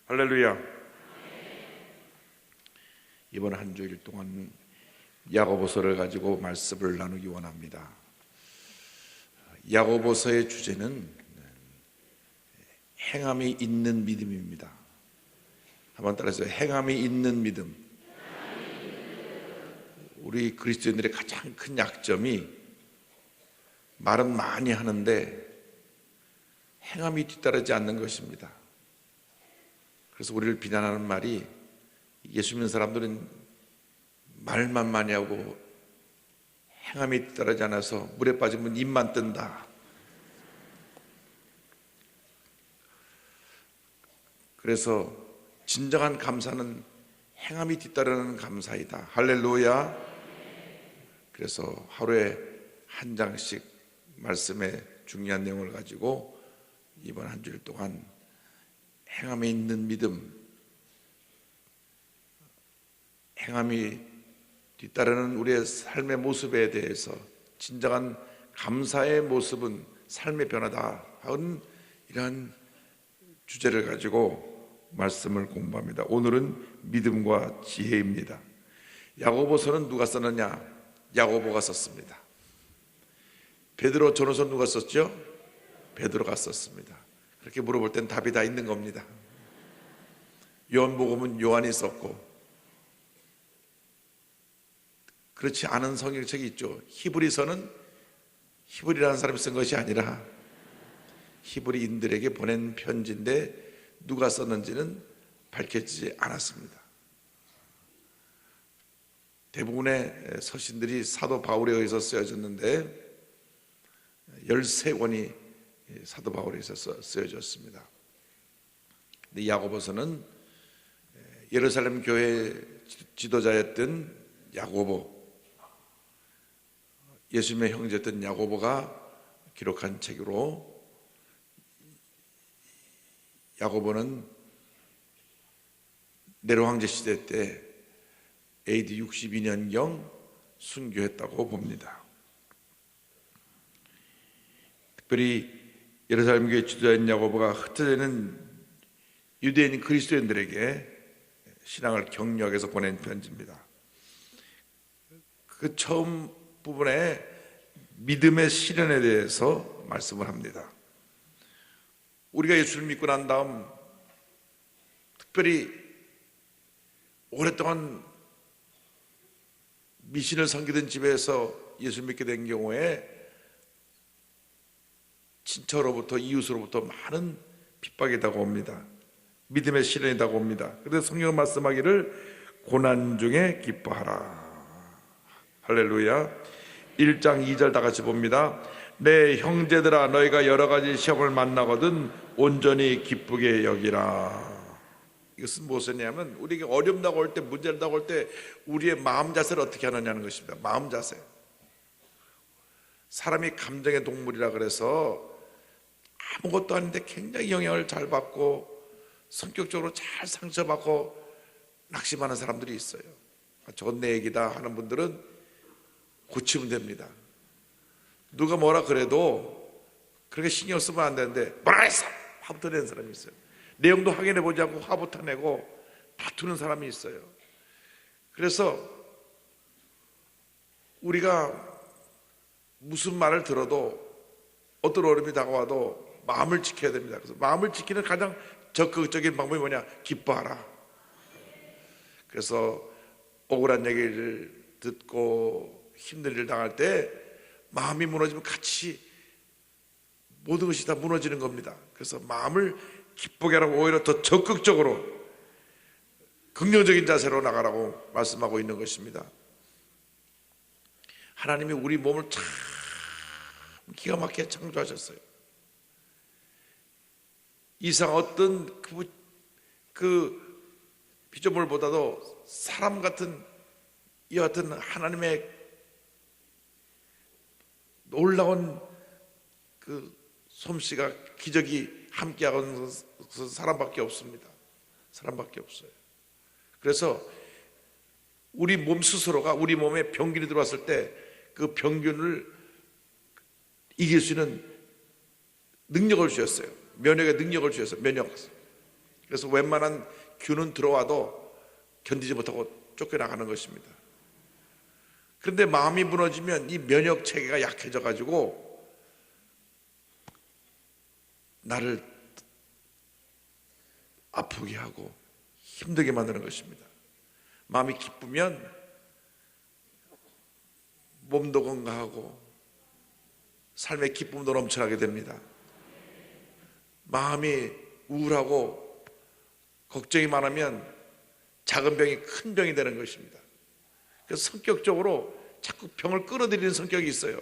할렐루야. 이번 한 주일 동안 야고보서를 가지고 말씀을 나누기 원합니다. 야고보서의 주제는 행함이 있는 믿음입니다. 한번 따라서 행함이 있는 믿음. 우리 그리스도인들의 가장 큰 약점이 말은 많이 하는데 행함이 뒤따르지 않는 것입니다. 그래서 우리를 비난하는 말이 예수 믿는 사람들은 말만 많이 하고 행함이 뒤따르지 않아서 물에 빠지면 입만 뜬다. 그래서 진정한 감사는 행함이 뒤따르는 감사이다. 할렐루야. 그래서 하루에 한 장씩 말씀의 중요한 내용을 가지고 이번 한 주일 동안 행함이 있는 믿음, 행함이 뒤따르는 우리의 삶의 모습에 대해서 진정한 감사의 모습은 삶의 변화다 하는 이러한 주제를 가지고 말씀을 공부합니다. 오늘은 믿음과 지혜입니다. 야고보서는 누가 썼느냐? 야고보가 썼습니다. 베드로 전후서 누가 썼죠? 베드로가 썼습니다. 그렇게 물어볼 땐 답이 다 있는 겁니다. 요한복음은 요한이 썼고, 그렇지 않은 성경책이 있죠. 히브리서는 히브리라는 사람이 쓴 것이 아니라 히브리인들에게 보낸 편지인데 누가 썼는지는 밝혀지지 않았습니다. 대부분의 서신들이 사도 바울에 의해서 쓰여졌는데 13권이 사도 바울에 의해서 쓰여졌습니다. 근데 야고보서는 예루살렘 교회 지도자였던 야고보, 예수님의 형제였던 야고보가 기록한 책으로, 야고보는 네로 황제 시대 때 AD 62년경 순교했다고 봅니다. 특별히 예루살렘 교회 지도자인 야고보가 흩어지는 유대인 그리스도인들에게 신앙을 격려하기 위해서 보낸 편지입니다. 그 처음 부분에 믿음의 실현에 대해서 말씀을 합니다. 우리가 예수를 믿고 난 다음 특별히 오랫동안 미신을 섬기던 집에서 예수를 믿게 된 경우에 친척으로부터 이웃으로부터 많은 핍박이 다가옵니다. 믿음의 실현이 다가옵니다. 그래서 성경은 말씀하기를 고난 중에 기뻐하라. 할렐루야. 1장 2절 다 같이 봅니다. 내 형제들아, 너희가 여러 가지 시험을 만나거든 온전히 기쁘게 여기라. 이것은 무엇이냐면 우리에게 어려움 다가올 때, 문제를 다가올 때 우리의 마음 자세를 어떻게 하느냐는 것입니다. 마음 자세. 사람이 감정의 동물이라 그래서 아무것도 아닌데 굉장히 영향을 잘 받고 성격적으로 잘 상처받고 낙심하는 사람들이 있어요. 저건 내 얘기다 하는 분들은 고치면 됩니다. 누가 뭐라 그래도 그렇게 신경 쓰면 안 되는데 뭐라 했어? 화부터 내는 사람이 있어요. 내용도 확인해 보지 않고 화부터 내고 다투는 사람이 있어요. 그래서 우리가 무슨 말을 들어도 어떤 어려움이 다가와도 마음을 지켜야 됩니다. 그래서 마음을 지키는 가장 적극적인 방법이 뭐냐? 기뻐하라. 그래서 억울한 얘기를 듣고 힘든 일을 당할 때 마음이 무너지면 같이 모든 것이 다 무너지는 겁니다. 그래서 마음을 기쁘게 하라고 오히려 더 적극적으로 긍정적인 자세로 나가라고 말씀하고 있는 것입니다. 하나님이 우리 몸을 참 기가 막히게 창조하셨어요. 이상 어떤 그 피조물보다도 사람 같은 이 같은 하나님의 놀라운 그 솜씨가 기적이 함께하는 사람밖에 없습니다. 사람밖에 없어요. 그래서 우리 몸 스스로가 우리 몸에 병균이 들어왔을 때 그 병균을 이길 수 있는 능력을 주셨어요. 면역의 능력을 주셨어요. 면역. 그래서 웬만한 균은 들어와도 견디지 못하고 쫓겨나가는 것입니다. 그런데 마음이 무너지면 이 면역 체계가 약해져 가지고 나를 아프게 하고 힘들게 만드는 것입니다. 마음이 기쁘면 몸도 건강하고 삶의 기쁨도 넘쳐나게 됩니다. 마음이 우울하고 걱정이 많으면 작은 병이 큰 병이 되는 것입니다. 그래서 성격적으로 자꾸 병을 끌어들이는 성격이 있어요.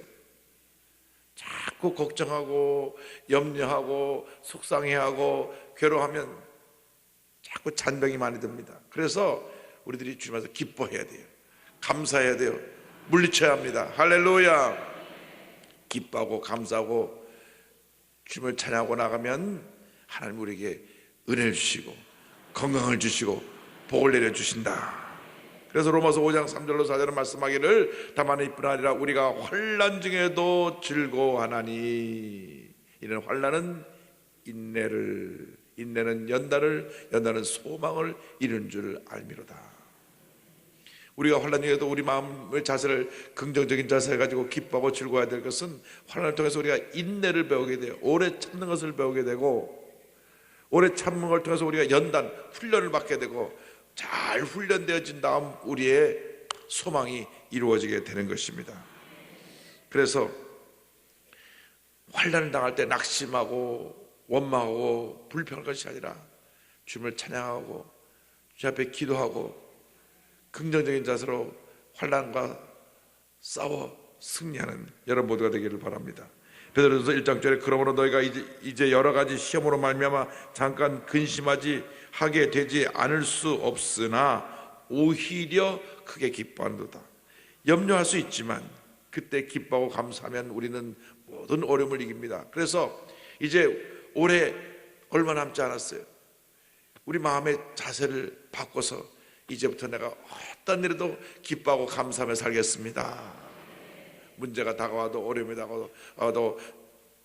자꾸 걱정하고 염려하고 속상해하고 괴로워하면 자꾸 잔병이 많이 듭니다. 그래서 우리들이 주님 앞에서 기뻐해야 돼요. 감사해야 돼요. 물리쳐야 합니다. 할렐루야. 기뻐하고 감사하고 주님을 찬양하고 나가면 하나님 우리에게 은혜를 주시고 건강을 주시고 복을 내려주신다. 그래서 로마서 5장 3절로 4절은 말씀하기를 다만 이뿐 아니라 우리가 환난 중에도 즐거워하나니 이는 환난은 인내를, 인내는 연단을, 연단은 소망을 이루는 줄 알미로다. 우리가 환난 중에도 우리 마음의 자세를 긍정적인 자세 가지고 기뻐하고 즐거워야 될 것은 환난을 통해서 우리가 인내를 배우게 돼요. 오래 참는 것을 배우게 되고, 오래 참는 걸 통해서 우리가 연단, 훈련을 받게 되고, 잘 훈련되어진 다음 우리의 소망이 이루어지게 되는 것입니다. 그래서 환난을 당할 때 낙심하고 원망하고 불평할 것이 아니라 주님을 찬양하고 주 앞에 기도하고 긍정적인 자세로 환난과 싸워 승리하는 여러분 모두가 되기를 바랍니다. 베드로전서 1장 1절에 그러므로 너희가 이제 여러 가지 시험으로 말미암아 잠깐 근심하지 하게 되지 않을 수 없으나 오히려 크게 기뻐한도다. 염려할 수 있지만 그때 기뻐하고 감사하면 우리는 모든 어려움을 이깁니다. 그래서 이제 올해 얼마 남지 않았어요. 우리 마음의 자세를 바꿔서 이제부터 내가 어떤 일에도 기뻐하고 감사하며 살겠습니다. 문제가 다가와도 어려움이 다가와도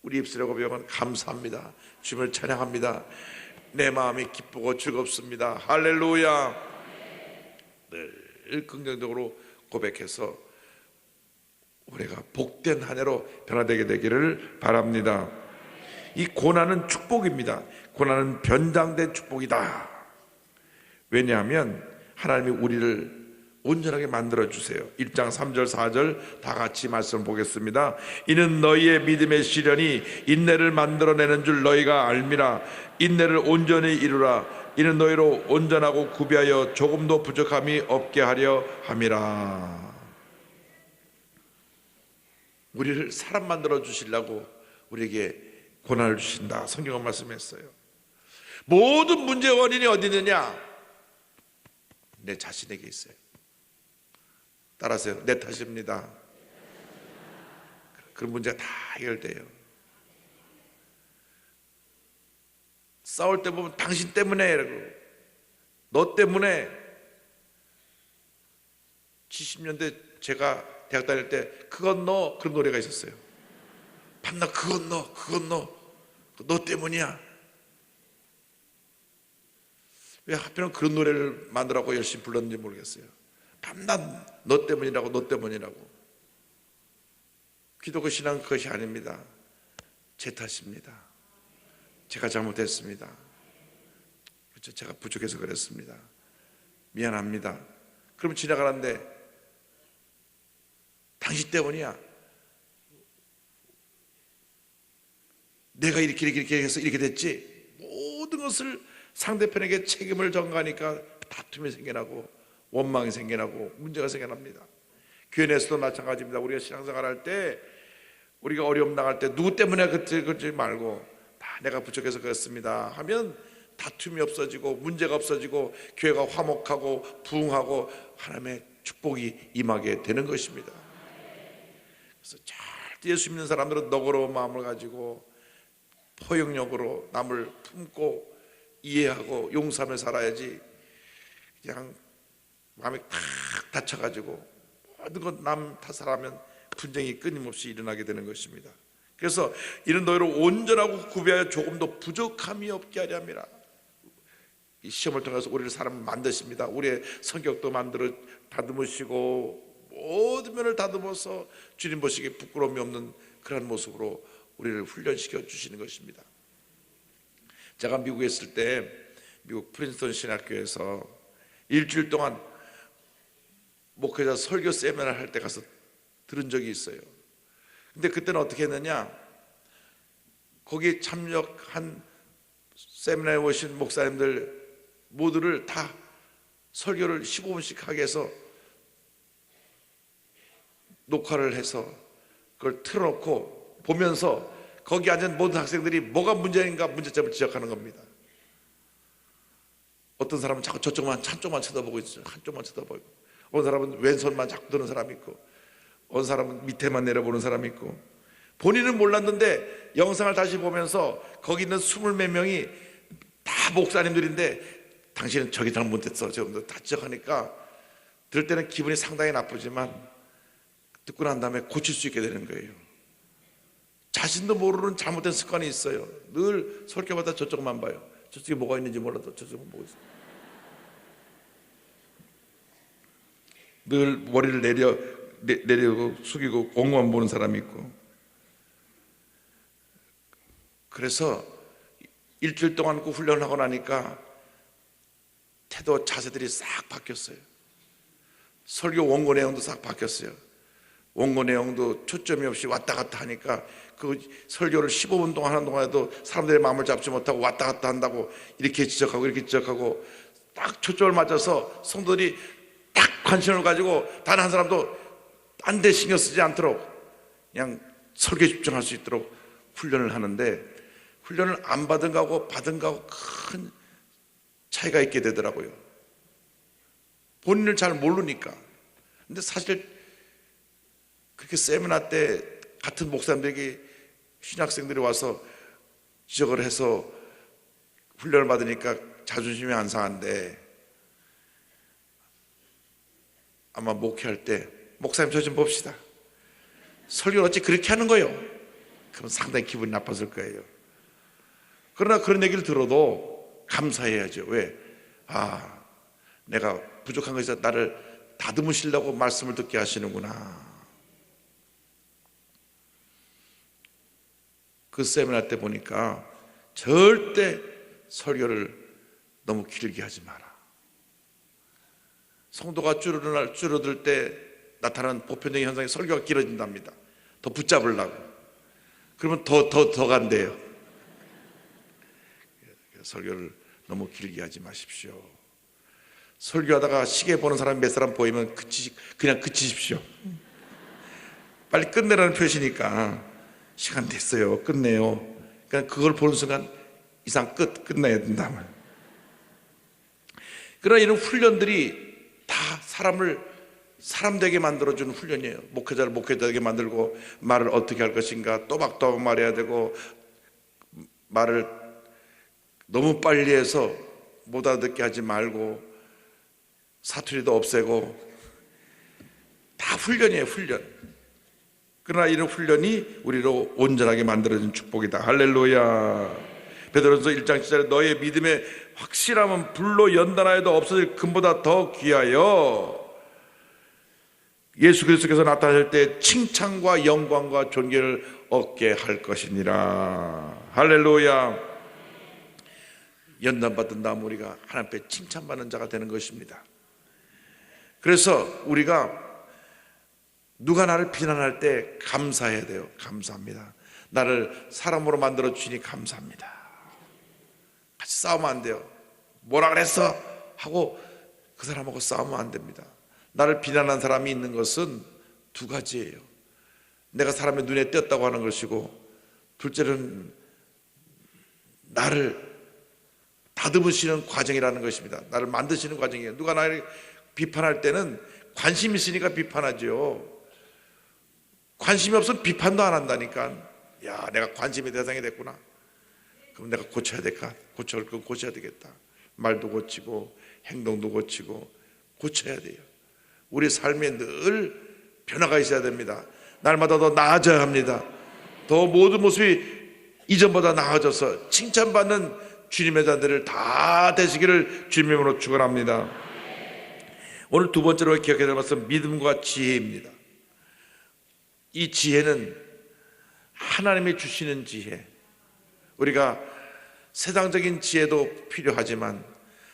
우리 입술에 고백하면 감사합니다. 주님을 찬양합니다. 내 마음이 기쁘고 즐겁습니다. 할렐루야. 늘 긍정적으로 고백해서 올해가 복된 한 해로 변화되게 되기를 바랍니다. 이 고난은 축복입니다. 고난은 변장된 축복이다. 왜냐하면 하나님이 우리를 온전하게 만들어주세요. 1장 3절 4절 다 같이 말씀 보겠습니다. 이는 너희의 믿음의 시련이 인내를 만들어내는 줄 너희가 알미라. 인내를 온전히 이루라. 이는 너희로 온전하고 구비하여 조금도 부족함이 없게 하려 함이라. 우리를 사람 만들어 주시려고 우리에게 고난을 주신다. 성경은 말씀했어요. 모든 문제의 원인이 어디 있느냐? 내 자신에게 있어요. 따라하세요. 내 탓입니다. 그런 문제가 다 해결돼요. 싸울 때 보면 당신 때문에 이러고 너 때문에 70년대 제가 대학 다닐 때 그건 너 그런 노래가 있었어요. 밤낮 그건 너 때문이야. 왜 하필이면 그런 노래를 만들라고 열심히 불렀는지 모르겠어요. 밤낮 너 때문이라고. 기독교 신앙 그것이 아닙니다. 제 탓입니다. 제가 잘못했습니다. 그렇죠. 제가 부족해서 그랬습니다. 미안합니다. 그럼 지나가는데 당신 때문이야. 내가 이렇게 해서 이렇게 됐지. 모든 것을 상대편에게 책임을 전가하니까 다툼이 생겨나고 원망이 생겨나고 문제가 생겨납니다. 교회 내에서도 마찬가지입니다. 우리가 신앙생활 할 때 우리가 어려움 당할 때 누구 때문에 그러지 말고 다 내가 부족해서 그렇습니다 하면 다툼이 없어지고 문제가 없어지고 교회가 화목하고 부흥하고 하나님의 축복이 임하게 되는 것입니다. 그래서 잘 예수 믿는 사람들은 너그러운 마음을 가지고 포용력으로 남을 품고 이해하고 용서하며 살아야지 그냥 마음이 탁 다쳐가지고 모든 것 남 탓하면 분쟁이 끊임없이 일어나게 되는 것입니다. 그래서 이는 너희를 온전하고 구비하여 조금도 부족함이 없게 하려 함이라. 이 시험을 통해서 우리를 사람을 만드십니다. 우리의 성격도 만들어 다듬으시고 모든 면을 다듬어서 주님 보시기에 부끄러움이 없는 그런 모습으로 우리를 훈련시켜 주시는 것입니다. 제가 미국에 있을 때 미국 프린스턴 신학교에서 일주일 동안 목회자 설교 세미나를 할 때 가서 들은 적이 있어요. 근데 그때는 어떻게 했느냐, 거기에 참여한 세미나에 오신 목사님들 모두를 다 설교를 15분씩 하게 해서 녹화를 해서 그걸 틀어놓고 보면서 거기 앉은 모든 학생들이 뭐가 문제인가 문제점을 지적하는 겁니다. 어떤 사람은 자꾸 저쪽만 한쪽만 쳐다보고 있어요. 한쪽만 쳐다보고, 어느 사람은 왼손만 자꾸 드는 사람이 있고, 어느 사람은 밑에만 내려보는 사람이 있고, 본인은 몰랐는데 영상을 다시 보면서 거기 있는 20몇 명이 다 목사님들인데 당신은 저기 잘못했어 지금 다 지적하니까 들을 때는 기분이 상당히 나쁘지만 듣고 난 다음에 고칠 수 있게 되는 거예요. 자신도 모르는 잘못된 습관이 있어요. 늘 설교마다 저쪽만 봐요. 저쪽에 뭐가 있는지 몰라도 저쪽만 보고 있어요. 늘 머리를 내리고 숙이고 공만 보는 사람이 있고. 그래서 일주일 동안 그 훈련을 하고 나니까 태도 자세들이 싹 바뀌었어요. 설교 원고 내용도 싹 바뀌었어요. 원고 내용도 초점이 없이 왔다 갔다 하니까 그 설교를 15분 동안 하는 동안에도 사람들의 마음을 잡지 못하고 왔다 갔다 한다고 이렇게 지적하고 이렇게 지적하고 딱 초점을 맞춰서 성도들이 딱 관심을 가지고 단 한 사람도 딴 데 신경 쓰지 않도록 그냥 설교에 집중할 수 있도록 훈련을 하는데, 훈련을 안 받은 거하고 받은 거하고 큰 차이가 있게 되더라고요. 본인을 잘 모르니까. 근데 사실 그렇게 세미나 때 같은 목사님들에게 신학생들이 와서 지적을 해서 훈련을 받으니까 자존심이 안 상한데, 아마 목회할 때 목사님 저 좀 봅시다, 설교를 어찌 그렇게 하는 거예요? 그럼 상당히 기분이 나빴을 거예요. 그러나 그런 얘기를 들어도 감사해야죠. 왜? 아, 내가 부족한 것이 나를 다듬으시려고 말씀을 듣게 하시는구나. 그 세미나 때 보니까 절대 설교를 너무 길게 하지 마라. 성도가 줄어들 때 나타나는 보편적인 현상이 설교가 길어진답니다. 더 붙잡으려고. 그러면 더 간대요. 설교를 너무 길게 하지 마십시오. 설교하다가 시계 보는 사람이 몇 사람 보이면 그냥 그치십시오. 빨리 끝내라는 표시니까 시간 됐어요, 끝내요. 그러니까 그걸 보는 순간 이상 끝내야 된다. 그러나 이런 훈련들이 다 사람 되게 만들어주는 훈련이에요. 목회자를 목회자 되게 만들고, 말을 어떻게 할 것인가 또박또박 말해야 되고, 말을 너무 빨리 해서 못 알아듣게 하지 말고 사투리도 없애고, 다 훈련이에요, 훈련. 그러나 이런 훈련이 우리로 온전하게 만들어진 축복이다. 할렐루야. 베드로전서 1장 7절에 너의 믿음의 확실함은 불로 연단하여도 없어질 금보다 더 귀하여 예수 그리스도께서 나타나실 때 칭찬과 영광과 존귀를 얻게 할 것이니라. 할렐루야. 연단받은 다음 우리가 하나님 앞에 칭찬받는 자가 되는 것입니다. 그래서 우리가 누가 나를 비난할 때 감사해야 돼요. 감사합니다. 나를 사람으로 만들어 주시니 감사합니다. 같이 싸우면 안 돼요. 뭐라 그랬어? 하고 그 사람하고 싸우면 안 됩니다. 나를 비난한 사람이 있는 것은 두 가지예요. 내가 사람의 눈에 띄었다고 하는 것이고, 둘째는 나를 다듬으시는 과정이라는 것입니다. 나를 만드시는 과정이에요. 누가 나를 비판할 때는 관심 있으니까 비판하죠. 관심이 없으면 비판도 안 한다니까. 야, 내가 관심의 대상이 됐구나. 그럼 내가 고쳐야 될까? 고쳐야 할 건 고쳐야 되겠다. 말도 고치고 행동도 고치고 고쳐야 돼요. 우리 삶에 늘 변화가 있어야 됩니다. 날마다 더 나아져야 합니다. 더 모든 모습이 이전보다 나아져서 칭찬받는 주님의 자들을 다 되시기를 주님으로 축원합니다. 오늘 두 번째로 기억해야 될 것은 믿음과 지혜입니다. 이 지혜는 하나님이 주시는 지혜. 우리가 세상적인 지혜도 필요하지만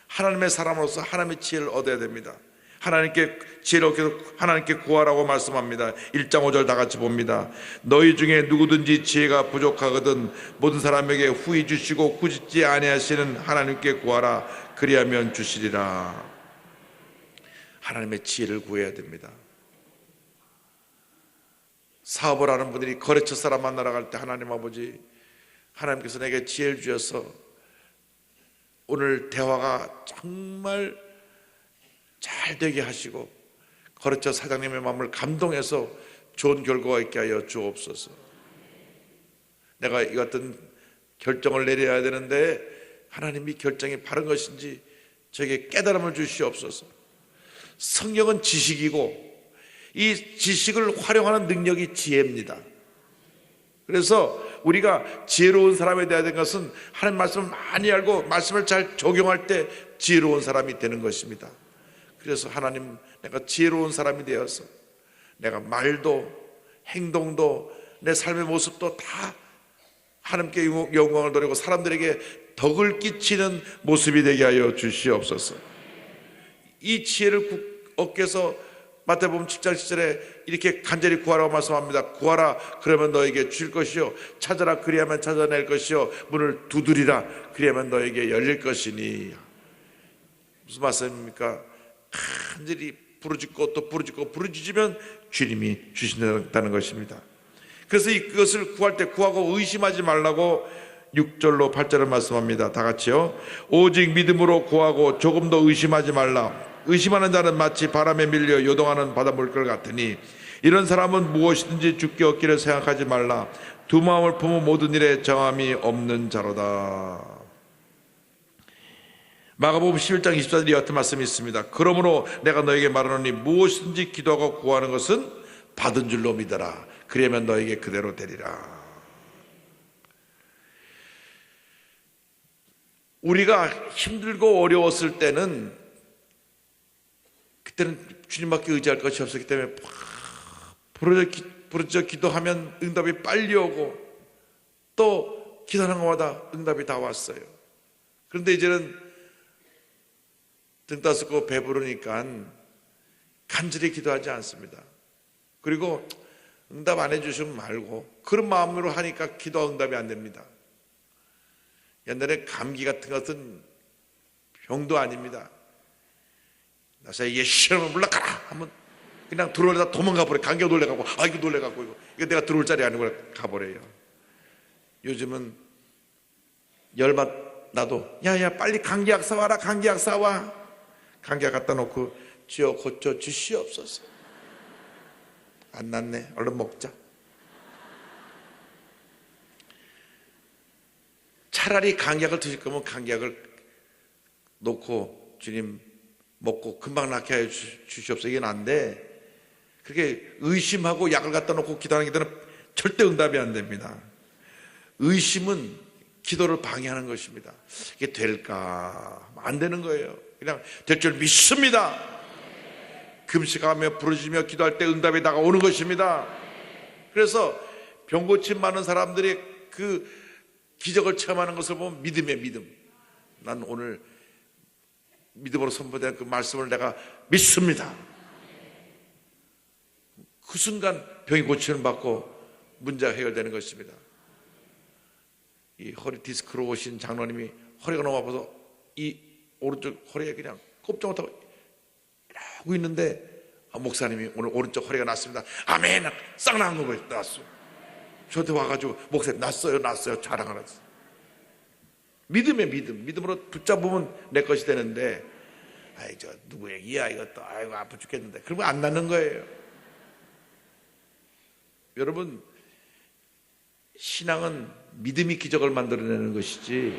하나님의 사람으로서 하나님의 지혜를 얻어야 됩니다. 하나님께 지혜를 얻기 위해서 하나님께 구하라고 말씀합니다. 1장 5절 다 같이 봅니다. 너희 중에 누구든지 지혜가 부족하거든 모든 사람에게 후히 주시고 꾸짖지 아니하시는 하나님께 구하라. 그리하면 주시리라. 하나님의 지혜를 구해야 됩니다. 사업을 하는 분들이 거래처 사람 만나러 갈 때 하나님 아버지, 하나님께서 내게 지혜를 주셔서 오늘 대화가 정말 잘 되게 하시고 거래처 사장님의 마음을 감동해서 좋은 결과가 있게 하여 주옵소서. 내가 이 같은 결정을 내려야 되는데 하나님이 결정이 바른 것인지 저에게 깨달음을 주시옵소서. 성경은 지식이고 이 지식을 활용하는 능력이 지혜입니다. 그래서 우리가 지혜로운 사람이 되어야 되는 것은 하나님 말씀을 많이 알고 말씀을 잘 적용할 때 지혜로운 사람이 되는 것입니다. 그래서 하나님, 내가 지혜로운 사람이 되어서 내가 말도 행동도 내 삶의 모습도 다 하나님께 영광을 돌리고 사람들에게 덕을 끼치는 모습이 되게 하여 주시옵소서. 이 지혜를 얻기 위해서 마태복음 7장 10절에 이렇게 간절히 구하라고 말씀합니다. 구하라 그러면 너에게 주실 것이요 찾아라 그리하면 찾아낼 것이요 문을 두드리라 그리하면 너에게 열릴 것이니. 무슨 말씀입니까? 간절히 부르짖고 또 부르짖고 부르짖으면 주님이 주신다는 것입니다. 그래서 이것을 구할 때 구하고 의심하지 말라고 6절로 8절을 말씀합니다. 다 같이요. 오직 믿음으로 구하고 조금 더 의심하지 말라. 의심하는 자는 마치 바람에 밀려 요동하는 바닷물 같으니 이런 사람은 무엇이든지 주께 얻기를 생각하지 말라. 두 마음을 품은 모든 일에 정함이 없는 자로다. 마가복음 11장 24절에 같은 말씀이 있습니다. 그러므로 내가 너에게 말하노니 무엇이든지 기도하고 구하는 것은 받은 줄로 믿어라. 그러면 너에게 그대로 되리라. 우리가 힘들고 어려웠을 때는 그때는 주님밖에 의지할 것이 없었기 때문에 부르짖어 기도하면 응답이 빨리 오고 또 기도하는 것마다 응답이 다 왔어요. 그런데 이제는 등 따숩고 배부르니까 간절히 기도하지 않습니다. 그리고 응답 안 해주시면 말고 그런 마음으로 하니까 기도 응답이 안 됩니다. 옛날에 감기 같은 것은 병도 아닙니다. 나서 이게 시험을 물러가라 하면 그냥 들어오려다 도망가 버려. 감기가 놀래갖고 이거 놀래갖고 이거 내가 들어올 자리 아니고 가버려요. 요즘은 열받 나도 야야 빨리 감기약 사와라. 감기약 사와. 감기약 갖다 놓고 주여 고쳐 주시옵소서. 안 낫네. 얼른 먹자. 차라리 감기약을 드실 거면 감기약을 놓고 주님 먹고 금방 낫게 해 주시옵소서. 이게 안 돼. 그렇게 의심하고 약을 갖다 놓고 기도하는 기도는 절대 응답이 안 됩니다. 의심은 기도를 방해하는 것입니다. 이게 될까? 안 되는 거예요. 그냥 될 줄 믿습니다. 금식하며 부르짖으며 기도할 때 응답이 다가오는 것입니다. 그래서 병 고침 많은 사람들이 그 기적을 체험하는 것을 보면 믿음의 믿음. 난 오늘 믿음으로 선포된 그 말씀을 내가 믿습니다. 그 순간 병이 고치는 받고 문제가 해결되는 것입니다. 이 허리 디스크로 오신 장로님이 허리가 너무 아파서 이 오른쪽 허리에 그냥 꼼짝 못하고 이러고 있는데 목사님이 오늘 오른쪽 허리가 났습니다. 아멘! 싹 나은 거예요. 났어요. 저한테 와가지고 목사님 났어요. 자랑을 했어요. 믿음의 믿음. 믿음으로 붙잡으면 내 것이 되는데 저 누구 얘기야 이것도 아이고 아파 죽겠는데 그러면 안 낫는 거예요. 여러분, 신앙은 믿음이 기적을 만들어내는 것이지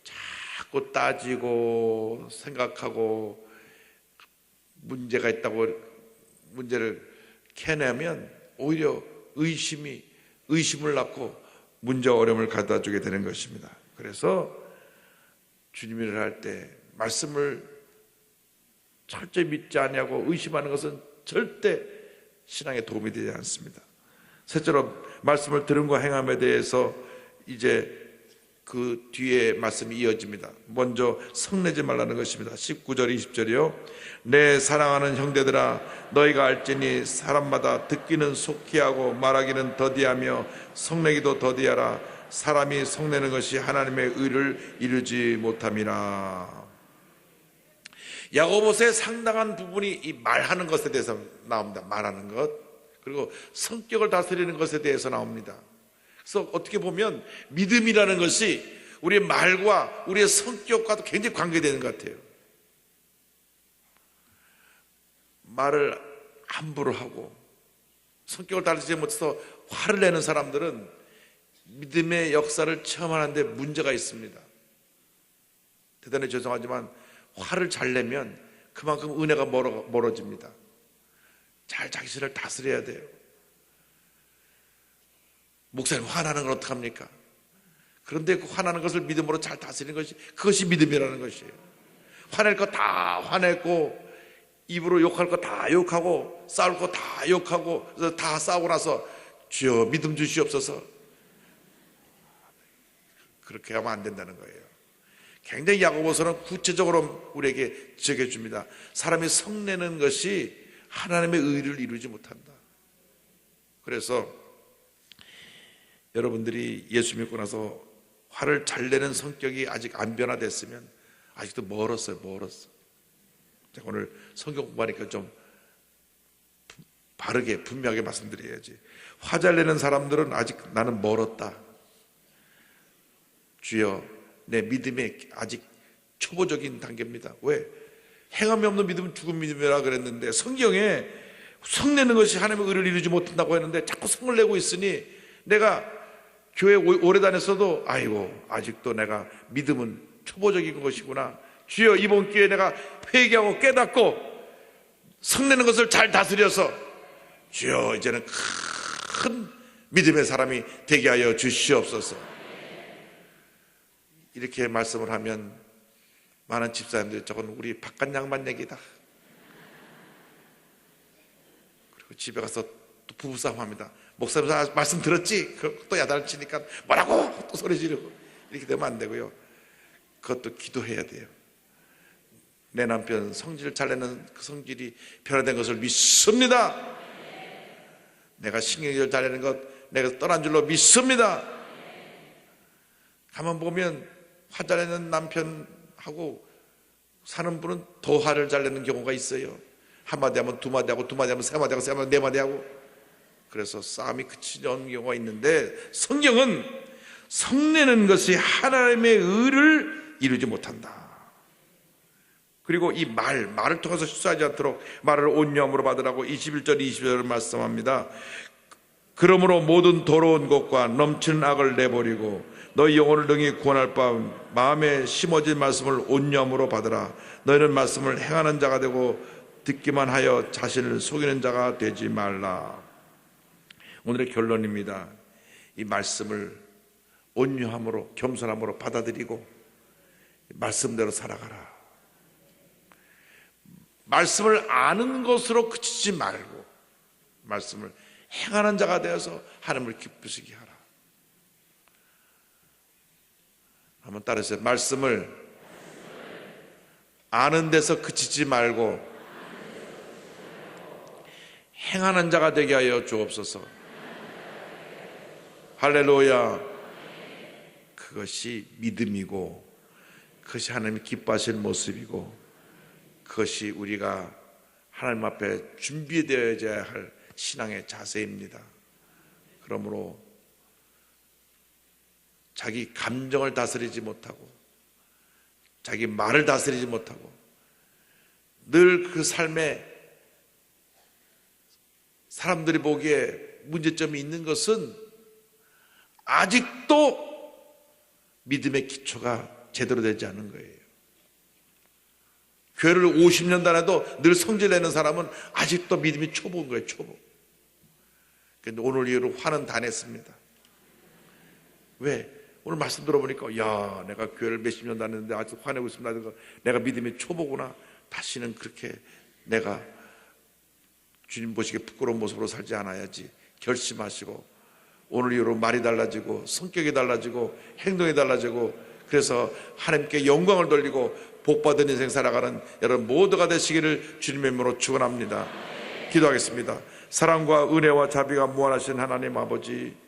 자꾸 따지고 생각하고 문제가 있다고 문제를 캐내면 오히려 의심을 낳고 문제와 어려움을 가져다 주게 되는 것입니다. 그래서 그래서 주님 일을 할 때 말씀을 철저히 믿지 아니하고 의심하는 것은 절대 신앙에 도움이 되지 않습니다. 셋째로 말씀을 들음과 행함에 대해서 이제 그 뒤에 말씀이 이어집니다. 먼저 성내지 말라는 것입니다. 19절 20절이요. 내 사랑하는 형제들아 너희가 알지니 사람마다 듣기는 속히 하고 말하기는 더디하며 성내기도 더디하라. 사람이 성내는 것이 하나님의 의를 이루지 못함이라. 야고보서의 상당한 부분이 이 말하는 것에 대해서 나옵니다. 말하는 것, 그리고 성격을 다스리는 것에 대해서 나옵니다. 그래서 어떻게 보면 믿음이라는 것이 우리의 말과 우리의 성격과도 굉장히 관계되는 것 같아요. 말을 함부로 하고 성격을 다스리지 못해서 화를 내는 사람들은 믿음의 역사를 체험하는데 문제가 있습니다. 대단히 죄송하지만 화를 잘 내면 그만큼 은혜가 멀어집니다. 잘 자기를 다스려야 돼요. 목사님 화나는 건 어떡합니까? 그런데 그 화나는 것을 믿음으로 잘 다스리는 것이, 그것이 믿음이라는 것이에요. 화낼 거 다 화냈고 입으로 욕할 거 다 욕하고 싸울 거 다 욕하고 그래서 다 싸우고 나서 주여 믿음 주시옵소서, 그렇게 하면 안 된다는 거예요. 굉장히 야고보서는 구체적으로 우리에게 지적해 줍니다. 사람이 성내는 것이 하나님의 의를 이루지 못한다. 그래서 여러분들이 예수 믿고 나서 화를 잘 내는 성격이 아직 안 변화됐으면 아직도 멀었어요. 제가 오늘 성경 공부하니까 좀 바르게 분명하게 말씀드려야지. 화 잘 내는 사람들은 아직 나는 멀었다. 주여 내 믿음의 아직 초보적인 단계입니다. 왜? 행함이 없는 믿음은 죽은 믿음이라 그랬는데 성경에 성내는 것이 하나님의 의를 이루지 못한다고 했는데 자꾸 성을 내고 있으니 내가 교회 오래 다녔어도 아이고 아직도 내가 믿음은 초보적인 것이구나. 주여 이번 기회에 내가 회개하고 깨닫고 성내는 것을 잘 다스려서 주여 이제는 큰 믿음의 사람이 되게 하여 주시옵소서. 이렇게 말씀을 하면 많은 집사님들이 저건 우리 바깥 양반 얘기다. 그리고 집에 가서 또 부부싸움 합니다. 목사님 말씀 들었지? 또 야단을 치니까 뭐라고? 또 소리 지르고. 이렇게 되면 안 되고요. 그것도 기도해야 돼요. 내 남편 성질 잘 내는 그 성질이 변화된 것을 믿습니다. 내가 신경질 잘 내는 것 내가 떠난 줄로 믿습니다. 가만 보면 화 잘 내는 남편하고 사는 분은 더 화를 잘 내는 경우가 있어요. 한마디 하면 두마디 하고 두마디 하면 세마디 하고 세마디 네마디 하고 그래서 싸움이 그치지 않는 경우가 있는데 성경은 성내는 것이 하나님의 의를 이루지 못한다. 그리고 이 말을 통해서 실수하지 않도록 말을 온유함으로 받으라고 21절 22절을 말씀합니다. 그러므로 모든 더러운 것과 넘치는 악을 내버리고 너희 영혼을 능히 구원할 바 마음에 심어진 말씀을 온유함으로 받으라. 너희는 말씀을 행하는 자가 되고 듣기만 하여 자신을 속이는 자가 되지 말라. 오늘의 결론입니다. 이 말씀을 온유함으로 겸손함으로 받아들이고 말씀대로 살아가라. 말씀을 아는 것으로 그치지 말고 말씀을 행하는 자가 되어서 하나님을 기쁘시게 하라. 한번 따라하세요. 말씀을 아는 데서 그치지 말고 행하는 자가 되게 하여 주옵소서. 할렐루야. 그것이 믿음이고 그것이 하나님이 기뻐하시는 모습이고 그것이 우리가 하나님 앞에 준비되어야 할 신앙의 자세입니다. 그러므로 자기 감정을 다스리지 못하고 자기 말을 다스리지 못하고 늘 그 삶에 사람들이 보기에 문제점이 있는 것은 아직도 믿음의 기초가 제대로 되지 않은 거예요. 교회를 50년 다녀도 늘 성질 내는 사람은 아직도 믿음이 초보인 거예요. 초보. 그런데 오늘 이후로 화는 다 냈습니다. 왜? 오늘 말씀 들어보니까 야, 내가 교회를 몇십 년 다녔는데 아직도 화내고 있습니다. 내가 믿음의 초보구나. 다시는 그렇게 내가 주님 보시기에 부끄러운 모습으로 살지 않아야지 결심하시고, 오늘 이후로 말이 달라지고 성격이 달라지고 행동이 달라지고, 그래서 하나님께 영광을 돌리고 복받은 인생 살아가는 여러분 모두가 되시기를 주님의 이름으로 축원합니다. 기도하겠습니다. 사랑과 은혜와 자비가 무한하신 하나님 아버지,